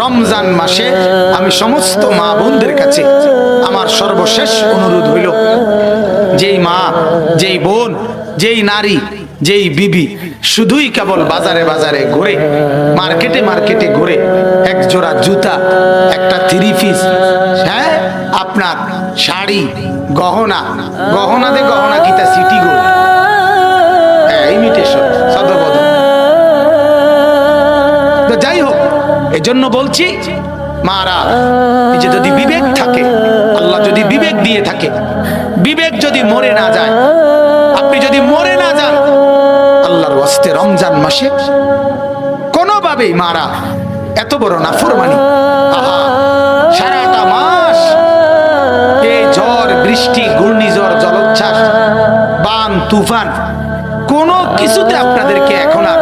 রমজান মাসে আমি সমস্ত মা বোনদের কাছে আমার সর্বশেষ অনুরোধ হইল, যেই মা, যেই বোন, যেই নারী, যেই বিবি শুধুই কেবল বাজারে বাজারে ঘুরে, মার্কেটে মার্কেটে ঘুরে এক জোড়া জুতা, একটা থ্রি পিস, হ্যাঁ আপনার শাড়ি, গহনা, গহনাতে গহনা কিতা সিটি গো, ইমিটেশন সদবদল। যাই হোক, এজন্য বলছি মারা, এই যে যদি বিবেক থাকে, আল্লাহ যদি বিবেক দিয়ে থাকে, বিবেক যদি মরে না যায়, আপনি যদি মরে না যান, আল্লাহর ওয়াস্তে রমজান মাসে কোনোভাবেই মারা এত বড় নাফরমানি, আহা সারাটা মাস এই ঝড় বৃষ্টি, ঘূর্ণিঝড়, জলোচ্ছ্বাস, বান তুফান, কোনো কিছুতে আপনাদেরকে এখন আর